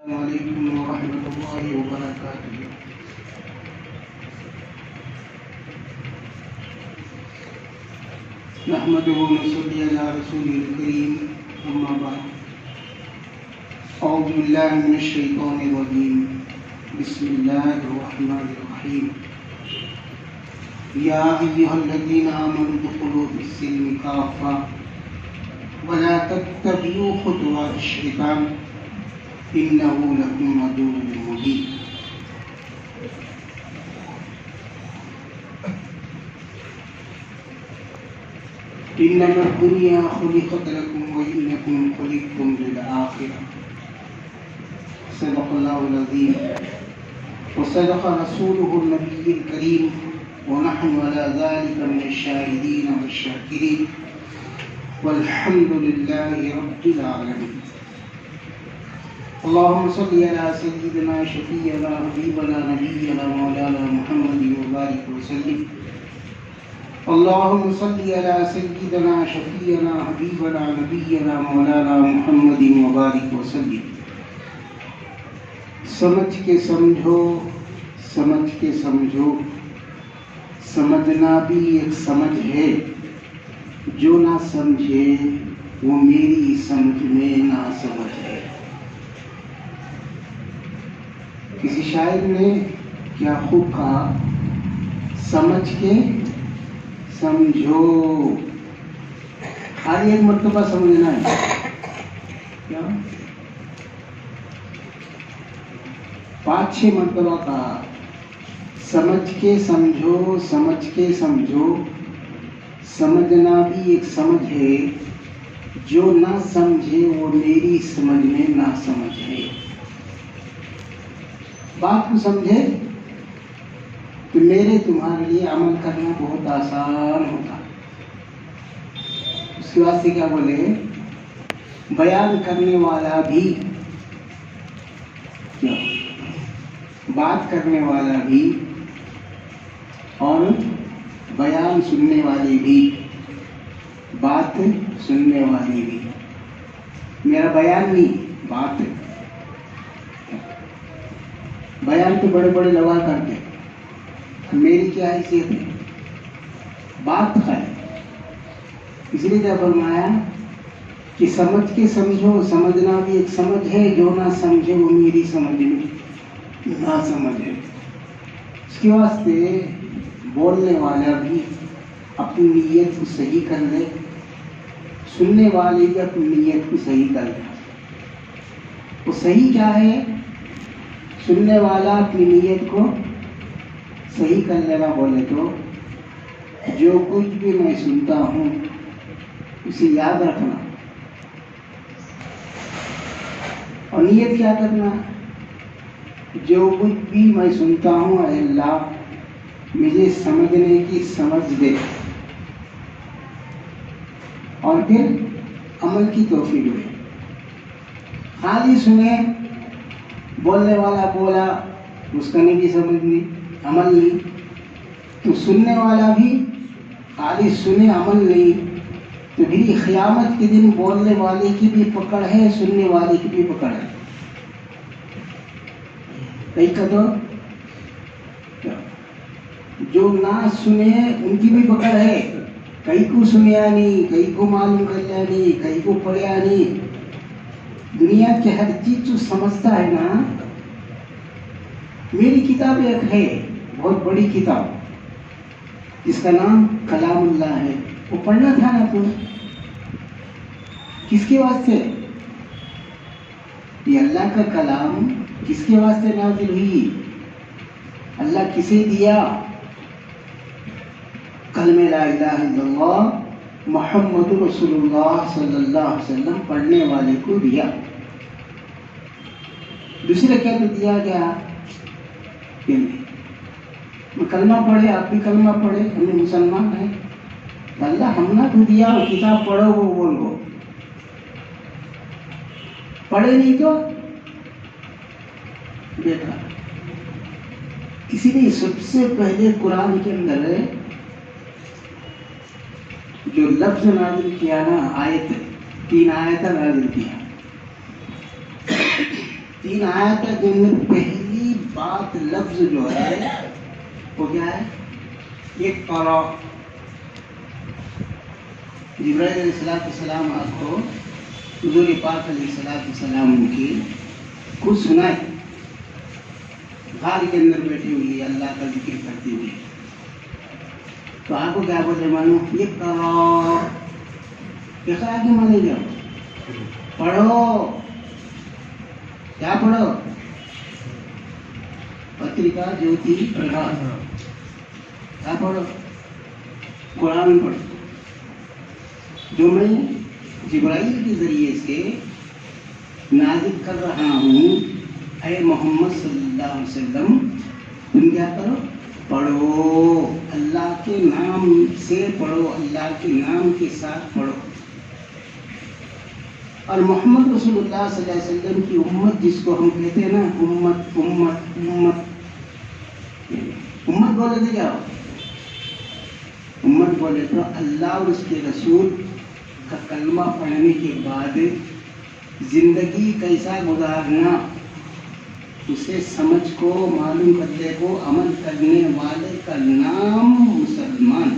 السلام علیکم ورحمۃ اللہ وبرکاتہ۔ نحمده ونصلي على رسوله الكريم، اما بعد، اعوذ باللہ من الشیطان الرجیم، بسم اللہ الرحمن الرحیم۔ یا ایھا الذین آمنوا ادخلوا فی السلم کافۃ ولا تتبعوا خطوات الشیطان انہ لکم عدو مبین۔ انما الدنیا خلقت لکم وانکم خلقتم للآخرہ۔ صدق اللہ العظیم وصدق رسولہ النبی الکریم ونحن على ذلك من الشاہدین والشاکرین والحمد للہ رب العالمین۔ اللهم صل على سيدنا شفيعنا حبيبنا نبينا مولانا محمد وبارك وسلم۔ اللهم صل على سيدنا شفيعنا حبيبنا نبينا مولانا محمد وبارك وسلم۔ سمجھ کے سمجھو، سمجھ کے سمجھو، سمجھنا بھی ایک سمجھ ہے، جو نہ سمجھے وہ میری سمجھ میں نہ سمجھ ہے۔ کسی شاعر نے کیا خوب کہا، سمجھ کے سمجھو، خالی ایک مرتبہ سمجھنا ہے، کیا 5-6 مرتبہ کہا، سمجھ کے سمجھو، سمجھ کے سمجھو، سمجھنا بھی ایک سمجھ ہے، جو نہ سمجھے وہ میری سمجھ میں نہ سمجھ ہے۔ بات کو سمجھے تو میرے تمہارے لیے عمل کرنا بہت آسان ہوتا۔ اس کے واسطے کیا بولے، بیان کرنے والا بھی، کیا بات کرنے والا بھی اور بیان سننے والی بھی، بات سننے والی بھی، میرا بیان نہیں بات ہے۔ بیان تو بڑے بڑے لوگ کرتے، میری کیا حیثیت ہے، بات ہے۔ اس لیے کیا فرمایا کہ سمجھ کے سمجھو، سمجھنا بھی ایک سمجھ ہے، جو نہ سمجھے وہ میری سمجھ میں نہ سمجھ ہے۔ اس کے واسطے بولنے والا بھی اپنی نیت کو صحیح کر لے، سننے والے بھی اپنی نیت کو صحیح کر لے۔ وہ صحیح کیا ہے، سننے والا اپنی نیت کو صحیح کر لینا بولے تو، جو کچھ بھی میں سنتا ہوں اسے یاد رکھنا، اور نیت کیا کرنا، جو کچھ بھی میں سنتا ہوں اے اللہ مجھے سمجھنے کی سمجھ دے، اور پھر عمل کی توفیق دے۔ خالی سنے، بولنے والا بولا، اس کا نہیں بھی سمجھ نہیں، عمل نہیں، تو سننے والا بھی خالی سنے عمل نہیں، تو بھی قیامت کے دن بولنے والے کی بھی پکڑ ہے، سننے والے کی بھی پکڑ ہے۔ کئی کا تو جو نہ سنے ان کی بھی پکڑ ہے، کئی کو سنیا نہیں، کئی کو معلوم کریا نہیں، کئی کو پڑھیا نہیں۔ دنیا کی ہر چیز جو سمجھتا ہے نا، میری کتاب ایک ہے بہت بڑی کتاب جس کا نام کلام اللہ ہے، وہ پڑھنا تھا نا تو، کس کے واسطے یہ اللہ کا کلام کس کے واسطے نازل ہوئی، اللہ کسے دیا، کلمہ لا الہ الا اللہ محمد رسول اللہ صلی اللہ علیہ وسلم پڑھنے والے کو دیا۔ دوسرے کیا تو دیا گیا، کلمہ پڑھے، آپ بھی کلمہ پڑھے، ہم مسلمان ہیں، اللہ ہم نے تو دیا، کتاب پڑھو وہ بولو، پڑھے نہیں تو بیٹا۔ اسی لیے سب سے پہلے قرآن کے اندر جو لفظ نازل کیا نا، آیت 3 آیت نازل کیا، 3 آیت ہے جن میں پہلی بات لفظ جو ہے وہ کیا ہے؟ اقرا. جبرائیل علیہ السلام آپ کو حضور پاک علیہ السلام کی کچھ سنائے. غار کے اندر بیٹھی ہوئی اللہ کا ذکر کرتی ہوئی، تو آپ کو کیا بولے مانو؟ اقرا. اقرا کے مانے کیا؟ پڑھو. کیا پڑھو؟ پتریکا جیوتی پرکاش. کیا پڑھو؟ قرآن پڑھو، جو میں جبرائیل کے ذریعے سے نازل کر رہا ہوں. اے محمد صلی اللہ علیہ وسلم تم کیا کرو؟ پڑھو. اللہ کے نام سے پڑھو، اللہ کے نام کے ساتھ پڑھو. اور محمد رسول اللہ صلی اللہ علیہ وسلم کی امت جس کو ہم کہتے ہیں نا، امت امت امت امت بولے تو کیا ہو؟ امت بولے تو اللہ اور اس کے رسول کا کلمہ پڑھنے کے بعد زندگی کیسا گزارنا، اسے سمجھ کو معلوم کرنے کو عمل کرنے والے کا نام مسلمان.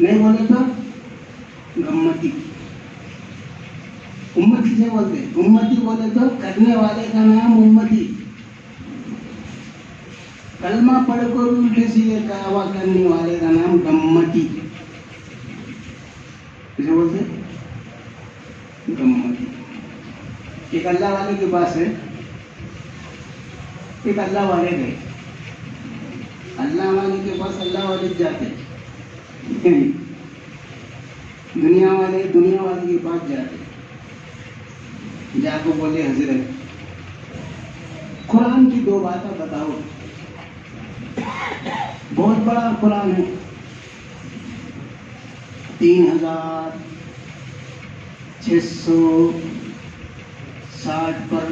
نہیں بولے تو امتی. امتی سے بولتے، امتی بولے تو کرنے والے کا نام امتی. کلمہ پڑھ کر الٹے سیدھے کارروائی کرنے والے کا نام گمتی. کسے بولتے؟ گمتی. ایک اللہ والے کے پاس ہے، ایک اللہ والے گئے. اللہ والے کے پاس اللہ والے جاتے، دنیا والے کے پاس جاتے. جا کو بولے حضرت قرآن کی 2 باتیں بتاؤ. بہت بڑا قرآن ہے، 3660 پر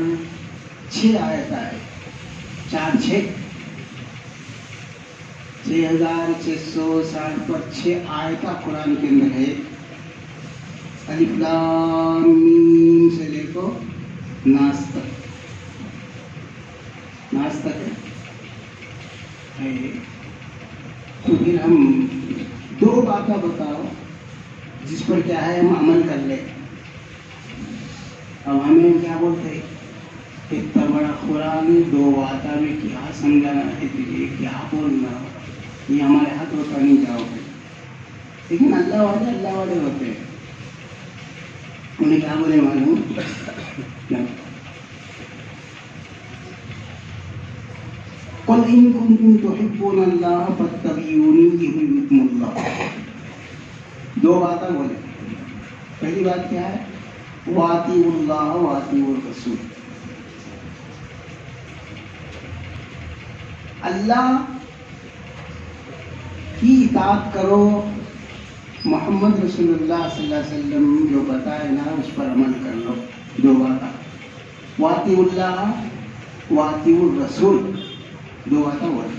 6 آیت ہے. 6660 پر 6 آیت قرآن کے اندر ہے. الف لام میم سے لے کو ناس تک ہے. تو پھر ہم 2 باتیں بتاؤ جس پر کیا ہے ہم عمل کر لیں. اب ہمیں کیا بولتے ہیں؟ اتنا بڑا قرآن 2 باتیں میں کیا سمجھانا ہے تجھے، کیا بولنا، یہ ہمارے ہاتھ ہوتا نہیں جاؤ گے. لیکن اللہ والے ہوتے ہیں. انہیں کیا بولے معلوم؟ قل ان کنتم تحبون اللہ فاتبعونی یحببکم اللہ. 2 باتیں بولے. پہلی بات کیا ہے؟ واطیعوا اللہ واطیعوا الرسول. اللہ کی اطاعت کرو، محمد رسول اللہ صلی اللہ علیہ وسلم جو بتائے نا اس پر عمل کر لو. 2 باتیں. واطیعوا اللہ واطیعوا الرسول. 2 باتیں بولے.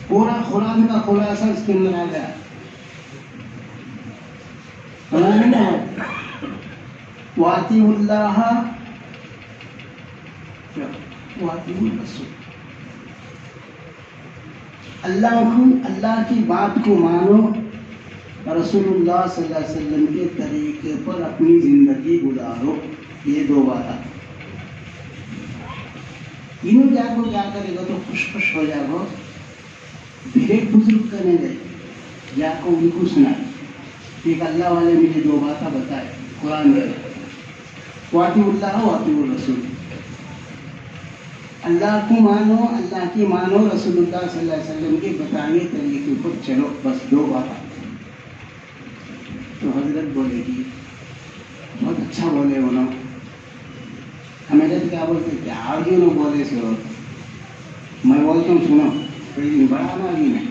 پورا قرآن کا خلاصہ اس کے اندر آ گیا. واطیعوا اللہ واطیعوا الرسول. اللہ کی بات کو مانو، رسول اللہ صلی اللہ علیہ وسلم کے طریقے پر اپنی زندگی گزارو. یہ 2 باتیں. تینوں جا کو کیا کرے گا تو خوش ہو جائے گا. پھر ایک بزرگ کرنے گئے، جا کو ان کو سنائے. ایک اللہ والے مجھے 2 باتیں بتائے قرآن میں. واطیعوا اللہ واطیعوا الرسول. اللہ کو مانو، اللہ کی مانو، رسول اللہ صلی اللہ علیہ وسلم کے بتائے طریقے پر چلو. بس 2 باتیں. تو حضرت بولے گی بہت اچھا بولے وہ لوگ. ہمیں کیا بولتے کیا آگے لوگ بولے سے ہو. میں بولتا ہوں سنو، کوئی دن بڑا نا آگے میں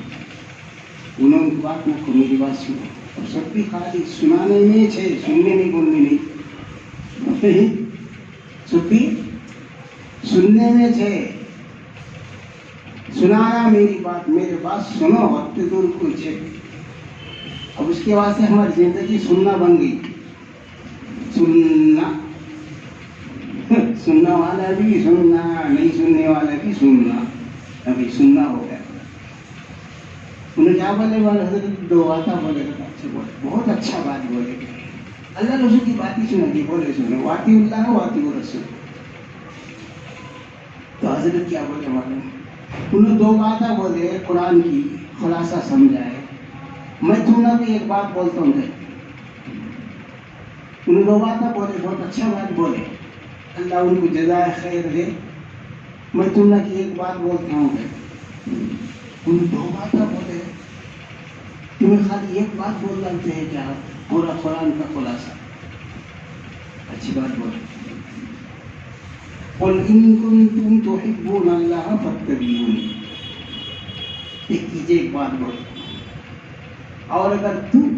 انہوں کی بات نہ کرو، میری بات سنو. اور سب بھی خالی سنانے میں چھے، سننے میں بولنے نہیں. سب بھی سننے میں چھے، سنانا میری بات سنو. وقت دور کو چھے. اب اس کے واسطے ہماری زندگی سننا بن گئی. سننا سننا والا بھی سننا, نہیں سننے والا بھی سننا. ابھی سننا ہو گیا. انہیں کیا بولے والے حضرت دو آتا بولے گا, اچھا بولے, بہت اچھا بات بولے. اللہ رسول کی بات ہی سنا دی, بولے سنو واتی اللہ واتی رسول. تو حضرت کیا بولے والے, انہیں دو باتیں بولے, قرآن کی خلاصہ سمجھائے. میں تمہیں بھی ایک بات بولتا ہوں. انہیں دو باتیں بولے, بہت اچھا بات بولے, اللہ ان کو جزائے خیر دے. میں تمہیں کی ایک بات بولتا ہوں. انہیں دو باتیں بولے, تمہیں خالی ایک بات بول لگتے ہیں کیا پورا قرآن کا خلاصہ. اچھی بات بولے. قل ان کنتم تحبون اللہ فاتبعونی. ایک کیجئے, ایک بات بولے. اور اگر تم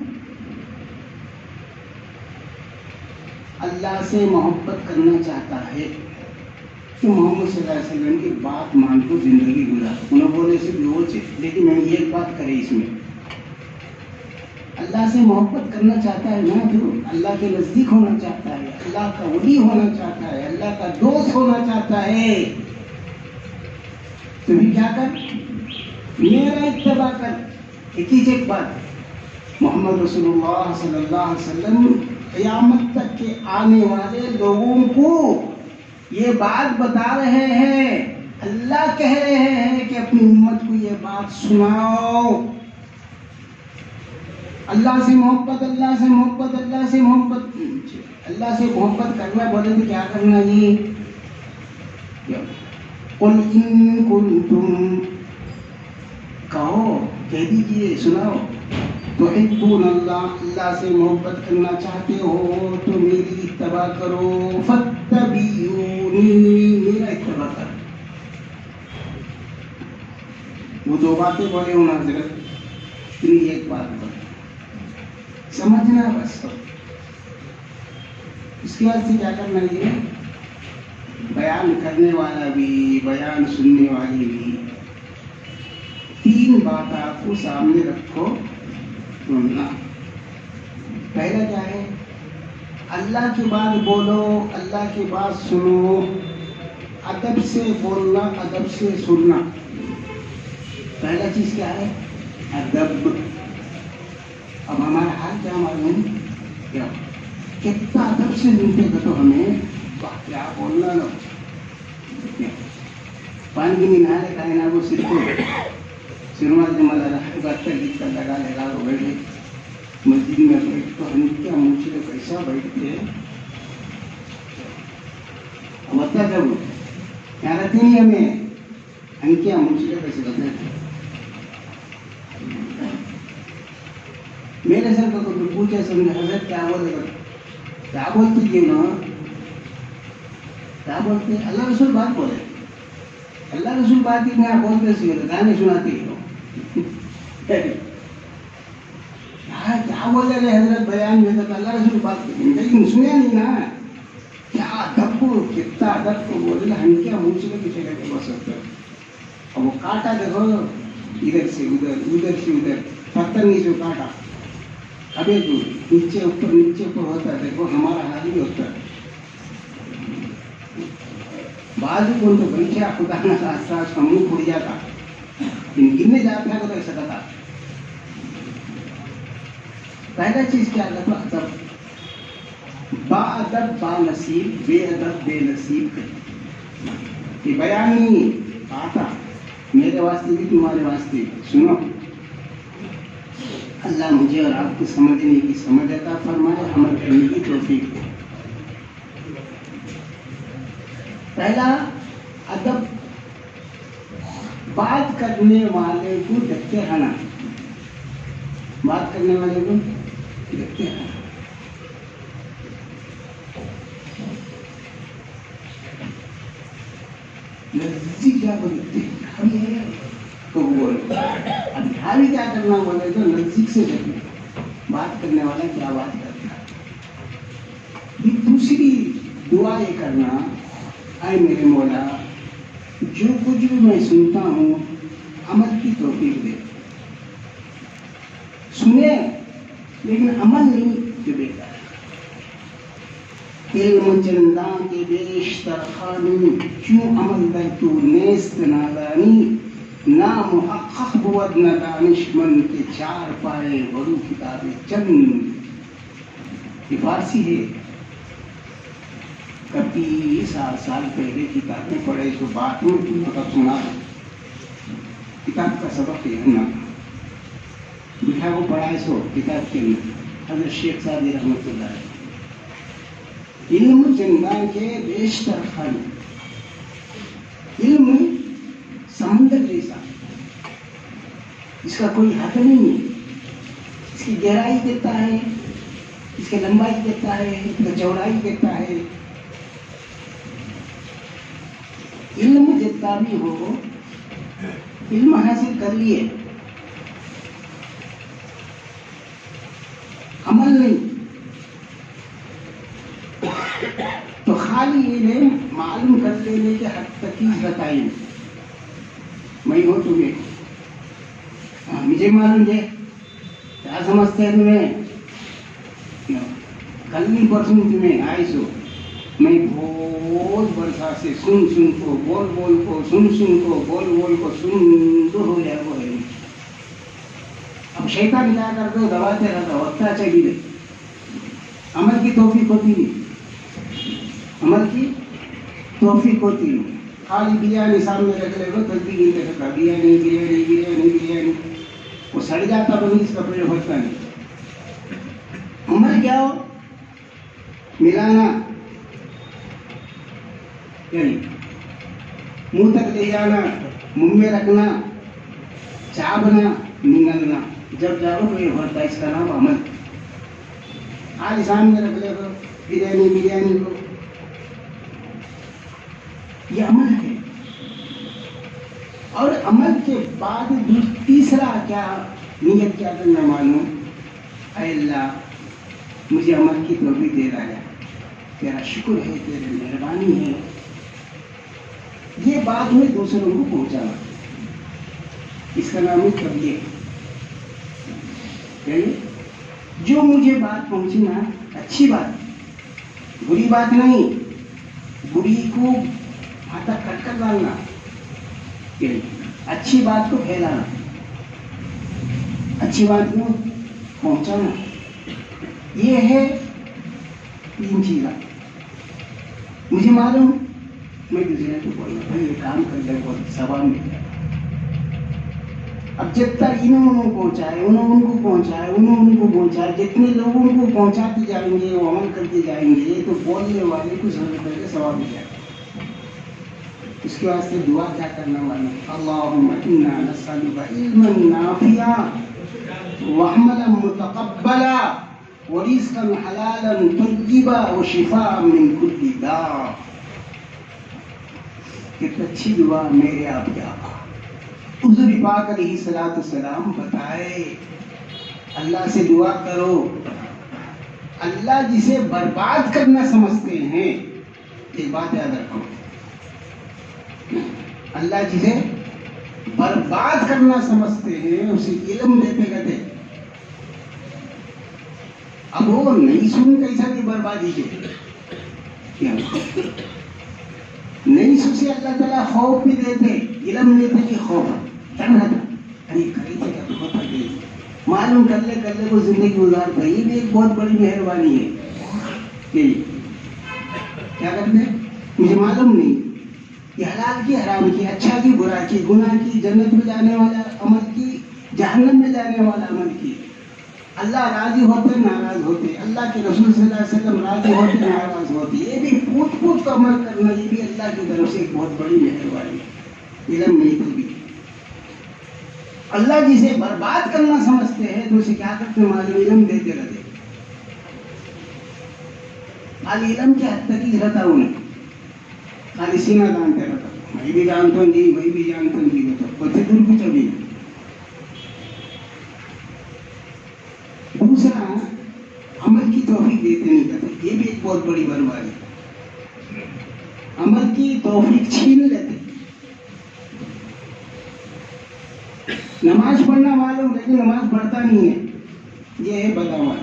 اللہ سے محبت کرنا چاہتا ہے تو محمد صلی اللہ علیہ وسلم کی بات مان کو زندگی گزار. انہوں بولے صرف وہ چیز, لیکن میں ایک بات کرے اس میں, اللہ سے محبت کرنا چاہتا ہے نا, تو اللہ کے نزدیک ہونا چاہتا ہے, اللہ کا ولی ہونا چاہتا ہے, اللہ کا دوست ہونا چاہتا ہے, تو بھی کیا کر, میرا اتباع کر. ایک بات, محمد رسول اللہ صلی اللہ علیہ وسلم قیامت تک کے آنے والے لوگوں کو یہ بات بتا رہے ہیں. اللہ کہہ رہے ہیں کہ اپنی امت کو یہ بات سناؤ. اللہ سے محبت, اللہ سے محبت, اللہ سے محبت. اللہ سے محبت کرنا بولے تو کیا کرنا جی. قل ان کنتم, کہو, کہہ دیجئے, سناؤ. تحبون اللہ, اللہ سے محبت کرنا چاہتے ہو تو میری اتباع کرو. فاتبعونی, میرا اتباع کرو. وہ دو باتیں بولے ہوں حضرت, اتنی ایک بات بولے, سمجھنا بس. اس کے بعد سے کیا کرنا یہ, بیان کرنے والا بھی, بیان سننے والی بھی, تین بات آپ کو سامنے رکھو, سننا. پہلا کیا ہے, اللہ کی بات بولو, اللہ کی بات سنو, ادب سے بولنا, ادب سے سننا. پہلا چیز کیا ہے, ادب. اب ہمارا حال کیا معلوم, کیا کتنا ادب سے سنتے گا تو ہمیں کیا بولنا نا. پانی کی نہارے کھائے نا, وہ سرما جمع لگا لگا وہ بیٹھے مسجد میں بیٹھ تو ہم کیا منشی کیسا بیٹھتے ہیں. بتا جب کیا رہتے نہیں ہمیں, ہم کیا منشی کیسے کرتے ہیں. میرے سر کو پوچھا سمجھے, حضرت کیا بولے گا, کیا بولتے کیوں نا, کیا بولتے. اللہ رسول بات بولے, اللہ رسول بات کی میں بولتے سی گانے سناتے ہو. کیا بولے رہے حضرت بیان میں, تو اللہ رسول بات لیکن سنے نہیں نا. کیا ادب کو, کتنا ادب کو بولے, ہم کیا منشی کے پیچھے کر کے بول سکتے. اب وہ کاٹا دیکھو, ادھر سے ادھر, ادھر سے ادھر, پتھر نیچے کاٹا. ابھی تو نیچے اوپر ہوتا ہے, دیکھو ہمارا حال بھی ہوتا ہے. بعض کون تو بیٹھا خدا نہ خاصا اس کا منہ پھٹ جاتا, گرنے جاتا ہے تو ایسا کرتا. پہلا چیز کیا کرتا, ادب. با ادب با نصیب, بے ادب بے نصیب. یہ بیان نہیں آتا, میرے واسطے بھی تمہارے واسطے بھی. سنو, اللہ مجھے اور آپ کو سمجھنے کی سمجھ عطا فرمائے, عمل کرنے کی توفیق دے. پہلا ادب, بات کرنے والے کو دیکھتے رہنا, بات کرنے والے کو دیکھتے رہنا. نزدیک کیا بولتے تو بول, اب یہاں بھی کیا کرنا بولے تو نزدیک سے دیکھنا, بات کرنے والا کیا بات کرتا ہے. دوسری دعا یہ کرنا, اے میرے مولا, جو کچھ بھی میں سنتا ہوں عمل کی توفیق دے. سنے لیکن عمل نہیں, جو بیکار ہے. علم چندان کے بیشتر خانی کیوں عمل در تو نیست نادانی نا محقق بود نہ دانشمند کے چار پائے بڑو کتاب چند. یہ فارسی ہے. کبھی سال پہلے کتابیں پڑھے تو بات میں مطلب سنا کتاب کا سبق ہے نا بٹھا کو پڑھائے سو کتاب کے اندر حضرت شیخ سعدی رحمۃ اللہ علیہ. علم چندان کے بیشتر خانی. علم سمندر جیسا, اس کا کوئی حد نہیں ہے. اس کی گہرائی دیتا ہے, اس کی لمبائی دیتا ہے, اس کی چوڑائی دیتا ہے. علم جتنا بھی ہو, علم حاصل کر لیے, عمل نہیں تو خالی علم معلوم کر لینے کے حد تک ہی بتائیں. میں ہو تمہیں مجھے معلوم ہے کیا سمجھتے ہیں تمہیں, کل بھی پرسوں تمہیں آئی سو میں بہت برسا سے سن کو بول کو سن کو بول کو سن دو ہو جائے وہ ہے. اب شیطان کیا کر دو دباتے رہتا ہوتا چلی گئی. عمل کی توفیق ہوتی نہیں, عمل کی توفیق ہوتی نہیں. خالی بریانی سامنے رکھ لے گا تصویر نہیں دے سکتا, بریانی بریانی بریانی بریانی وہ سڑ جاتا بنی اس کا پیڑ ہوتا نہیں. عمل کیا ہو, ملانا, یعنی منہ تک لے جانا, منہ میں رکھنا, چابنا, نگلنا. جب جاؤ تو یہ ہوتا ہے, اس کا نام عمل. آج سامنے رکھ لے گا بریانی بریانی کو, یہ عمل ہے. اور عمل کے بعد تیسرا کیا نیت کیا کرنا معلوم, اے اللہ مجھے عمل کی توفیق دے رہا ہے, تیرا شکر ہے, تیری مہربانی ہے. یہ بات میں دوسروں کو پہنچانا, اس کا نام ہے تبلیغ. یعنی جو مجھے بات پہنچی نا, اچھی بات, بری بات نہیں, بری کو ہاتھ کٹ کر ڈالنا, اچھی بات کو پھیلانا, اچھی بات کو پہنچانا. یہ ہے تین چیزیں. مجھے معلوم, میں دوسرے کو بولنا بھائی یہ کام کر لے بہت ثواب ملتا ہے. اب جب تک انہوں کو پہنچائے, انہوں کو پہنچائے, انہوں کو پہنچائے, جتنے لوگوں کو پہنچاتے جائیں گے, وہ عمل کرتے جائیں گے, تو بولنے والے کو سب سے پہلے ثواب مل جائے گا. اس کے واسطے دعا کیا کرنا والا, اللہم انا نسألک علما نافعا وعملا متقبلا ورزقا حلالا طیبا وشفاء من کل داء. کتنی اچھی دعا میرے آپ کے آقا حضور پاک علیہ الصلوۃ والسلام بتائے. اللہ سے دعا کرو. اللہ جسے برباد کرنا سمجھتے ہیں, ایک بات یاد رکھو, اللہ جسے برباد کرنا سمجھتے ہیں اسے علم دیتے کہتے. اب وہ نہیں سن کیسا بھی بربادی کے نہیں سن سے اللہ تعالیٰ خوف بھی دیتے, علم دیتے کہ خوف ڈر رہتا, ارے خریدے کیا تو ہوتا کہ معلوم کر لے کو زندگی گزارتا. یہ بھی ایک بہت بڑی مہربانی ہے. کیا کرتے ہیں, مجھے معلوم نہیں, یہ حلال کی حرام کی, اچھا کی برا کی, گناہ کی, جنت میں جانے والا عمل کی, جہنم میں جانے والا عمل کی. اللہ راضی ہوتے ناراض ہوتے, اللہ کے رسول صلی اللہ علیہ وسلم راضی ہوتے ناراض ہوتے. یہ بھی پوچھ کا عمل کرنا, یہ بھی اللہ کی طرف سے ایک بہت بڑی مہربانی ہے. علم نہیں تو بھی اللہ جسے برباد کرنا سمجھتے ہیں تو اسے کیا کرتے ہیں معلوم, علم دیتے رہتے. خالی علم کے حد تک ہی رہتا انہیں, خالی سینہ جانتے رہتا, میں بھی جانتا ہوں جی, میں بھی جانتا ہوں جی, بچے دور کچھ ابھی. دوسرا عمل کی توفیق دیتے نہیں کرتے, یہ بھی ایک بہت بڑی بربادی. عمل کی توفیق چھین لیتے. نماز پڑھنا معلوم لیکن نماز پڑھتا نہیں ہے, یہ ہے بدعمل.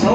100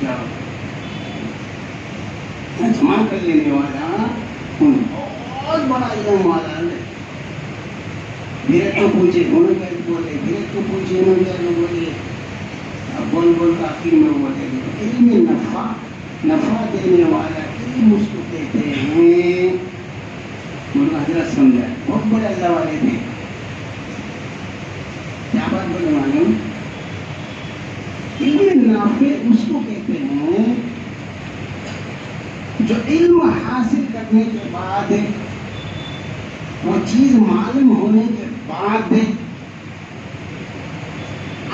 کیا جمع کر لینے والا بہت بڑا علم والا ہے. پھر تو پوچھے انہوں نے بولے, پھر تو پوچھے انہوں نے بولے, بول بول کا آخر میں بولے علم نفع دینے والا علم اس کو کہتے ہیں. مولانا حضرت سمجھا بہت بڑے اللہ والے تھے. کیا بات بولے معلوم, علم نافع اس کو کہتے ہیں جو علم حاصل کرنے کے بعد وہ چیز معلوم ہونے کے بعد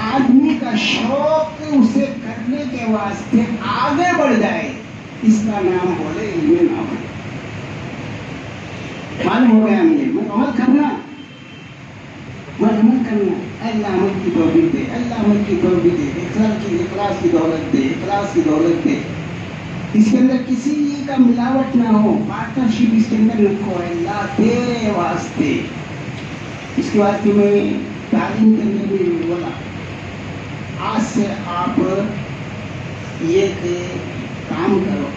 آدمی کا شوق اسے کرنے کے واسطے آگے بڑھ جائے, اس کا نام بولے علم نافع. معلوم ہو گیا مجھے, میں عمل کرنا, اللہ عمل کی توفیق دے, اللہ عمل کی توفیق دے, اخلاص کی دولت دے, اخلاص کی دولت دے. اس کے اندر کسی کا ملاوٹ نہ ہو, پارٹنرشپ اس کے اندر رکھو اللہ تیرے واسطے. اس کے واسطے میں تعلیم کے اندر بھی بولا آج سے آپ یہ کام کرو,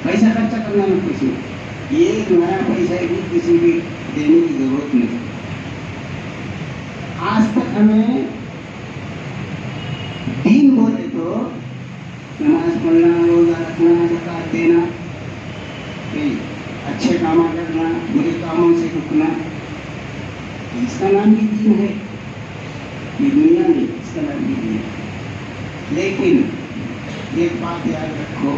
پیسہ خرچہ کرنا نہ کسی, ایک نیا پیسہ بھی کسی بھی دینے کی ضرورت نہیں. آج تک ہمیں دین بولے تو نماز پڑھنا, روزہ رکھنا, زکات دینا, اچھے کام کرنا, برے کاموں سے رکنا, اس کا نام بھی دین ہے. یہ دنیا نہیں, اس کا نام بھی دین ہے. لیکن ایک بات یاد رکھو,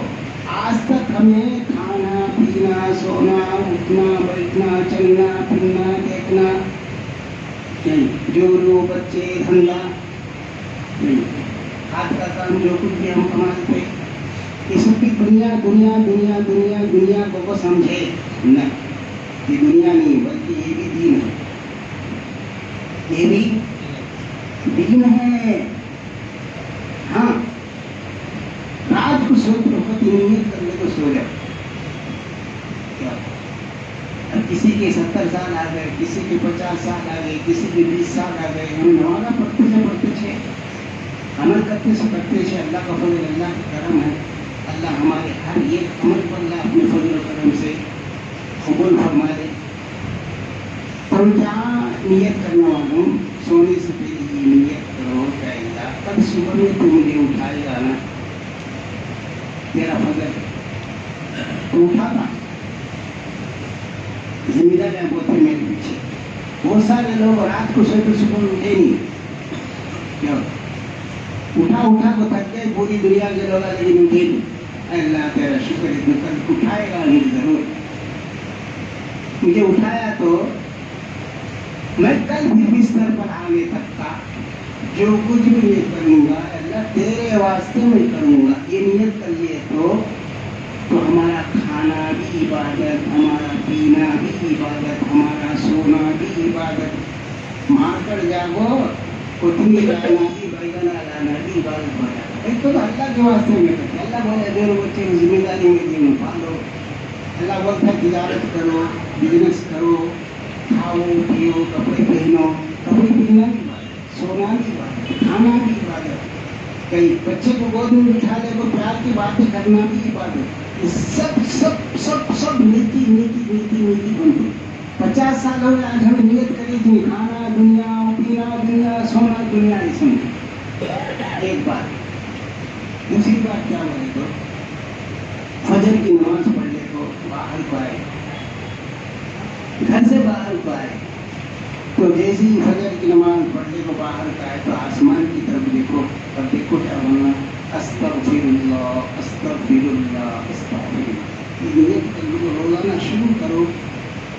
آج تک ہمیں کھانا پینا, سونا, اٹھنا, بیٹھنا, چلنا, پھرنا, دیکھنا, جو بچے, دھندا, ہاتھ کا کام جو کچھ بھی ہم کماتے, اس کی دنیا دنیا دنیا دنیا دنیا کو سمجھے نہ, یہ دنیا نہیں بلکہ یہ بھی دین ہے, یہ بھی دین ہے. ہاں, رات کو سو وقت نیت کرنے کو سو جاؤ. کسی کے 70 سال آ گئے, کسی کے 50 سال آ گئے, کسی کے 20 سال آ گئے, ہم نمازہ پڑھتے تھے, عمل کرتے سے کرتے تھے. اللہ کا فضل, اللہ کا کرم ہے. اللہ ہمارے ہر ایک عمل پر اللہ اپنے فضل و کرم سے قبول فرما دے. تو کیا نیت کرنا معلوم, سونے سے پہلے یہ نیت کرو کہ اللہ کل صبح میں تو مجھے اٹھائے گا نا, تیرا فضل تو اٹھانا. ذمہ داریاں بہت ہیں میرے پیچھے. بہت سارے لوگ رات کو سوتے صبح اٹھے نہیں, کیا اٹھا کو تھک گئے, پوری دنیا کے لوگ لیکن اٹھے نہیں. اللہ تیرا شکر ہے, تو کل اٹھائے گا مجھے ضرور. مجھے اٹھایا تو میں کل بھی بستر پر آنے تک کا جو کچھ بھی میں کروں گا اللہ تیرے واسطے میں کروں گا. یہ نیت کر لیے تو ہمارا کھانا بھی عبادت, ہمارا پینا بھی عبادت, ہمارا سونا بھی عبادت. مار کر جاگو, کوتمیر لانا بھی, بیگن لانا بھی عبادت ہو جاتا. ایک تو اللہ کے واسطے میں کرتے. اللہ بولے دو بچے کو ذمہ داری میں دین پالو. اللہ بولتا ہے تجارت کرو, بزنس کرو, کھاؤ پیو, کپڑے پہنو. کپڑے پہننا بھی عبادت, سونا بھی عبادت, کھانا بھی عبادت. کئی بچے کو گود میں بٹھا لے کو پیار کی باتیں کرنا بھی عبادت. سب سب سب سب نیتی نیتی نیتی نیتی بنتی. 50 سال ہو گئے آج ہمیں نیت کری تھی کھانا دنیا, پینا دنیا, سونا دنیا. اس میں ایک بات. دوسری بات کیا بولے تو فجر کی نماز پڑھ لے تو باہر کو آئے, گھر سے باہر کو آئے تو جیسے ہی فجر کی نماز پڑھ لے کو باہر کو آئے تو آسمان کی طرف دیکھو, اب دیکھو کیا بولنا, استغفر اللہ استغفر اللہ استغفر اللہ. یہ نیت کر لو, روزانہ شروع کرو.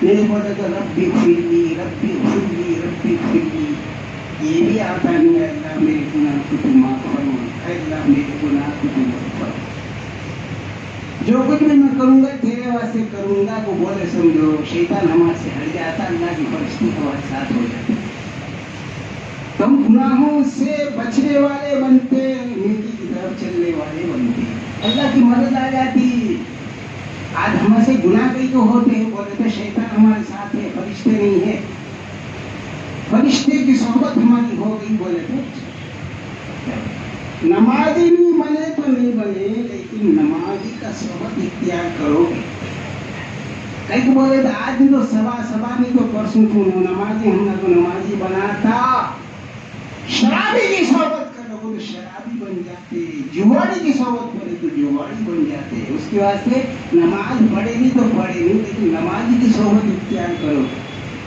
نہیں بولے تو ربی اغفرلی ربی اغفرلی ربی اغفرلی. یہ بھی آتا نہیں ہے, اللہ میرے گناہ کو تو معاف فرما, اللہ میرے گناہ کو تو معاف فرما. جو کچھ بھی میں کروں گا تیرے واسطے کروں گا کو بولے سمجھو, شیطان ہمارے سے ہٹ جاتا, اللہ کی فرشتے ہمارے ساتھ ہو جاتے. ہم گناہوں سے بچنے والے بنتے, نیکی کی طرف چلنے والے بنتے, اللہ کی مدد آ جاتی. آج ہم سے گناہ کئی تو ہوتے ہیں, بولے تو شیطان ہمارے ساتھ ہے, فرشتے نہیں ہے. فرشتے کی صحبت ہماری ہو گئی بولے تو نمازی نہیں بنے تو نہیں بنے، لیکن نمازی کا صحبت اختیار کرو گے. کئی بولے تو آج بھی تو سبا نہیں تو پرسوں کیوں ہو نمازی، ہم نے تو نمازی بنا تھا. شرابی کی صحبت کرو تو شرابی بن جاتے، جواڑی کی صحبت کرے تو جواڑی بن جاتے. اس کے واسطے نماز پڑھے نہیں تو پڑھے نہیں، لیکن نمازی کی صحبت اختیار کرو.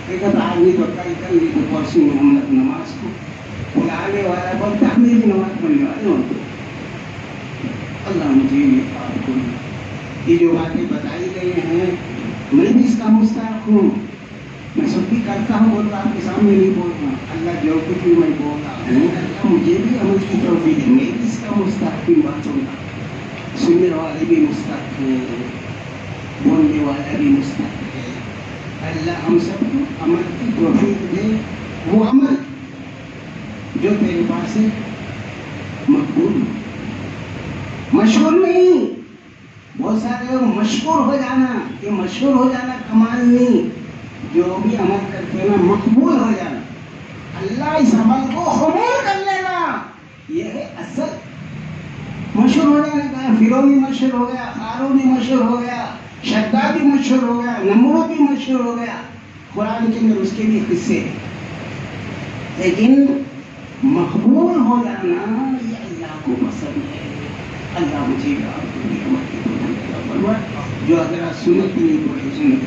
ایک آج نہیں تو کل نہیں تو پرسوں ہم نماز کو بلانے والا بنتا، ہمیں بھی نماز پڑھنے والے ہوتے. اللہ مجھے آپ کو یہ جو باتیں بتائی گئی ہیں میں بھی اس کا مستحق ہوں. میں سب بھی کرتا ہوں، بول رہا آپ کے سامنے نہیں بول رہا. اللہ جو کچھ بھی میں بول رہا ہوں اللہ مجھے بھی عمل کی توفیق ہے. میں بھی اس کا مستحق ہوں. باتوں کا سننے والے بھی مستحق ہیں، بولنے والا بھی مستحق ہے. اللہ ہم سب کو عمل کی توفیق دے، وہ عمل جو تیرے پاس ہے مقبول. مشہور نہیں، بہت سارے لوگ مشہور ہو جانا، یہ مشہور ہو جانا کمال نہیں. جو بھی عمل کرتے ہیں نا مقبول ہو جانا، اللہ اس عمل کو قبول کر لینا، یہ ہے اصل. مشہور ہو جانے کا فرعون مشہور ہو گیا، قارون مشہور ہو گیا، شداد بھی مشہور ہو گیا، نمرود بھی مشہور ہو گیا. قرآن کے اندر اس کے بھی قصے ہیں. لیکن مقبول ہو جانا یہ اللہ کو پسند ہے. اللہ مجھے آپ کو بھی عمل کی توفیق عطا فرمائے. جو اگر آپ سنت نہیں پڑے سنت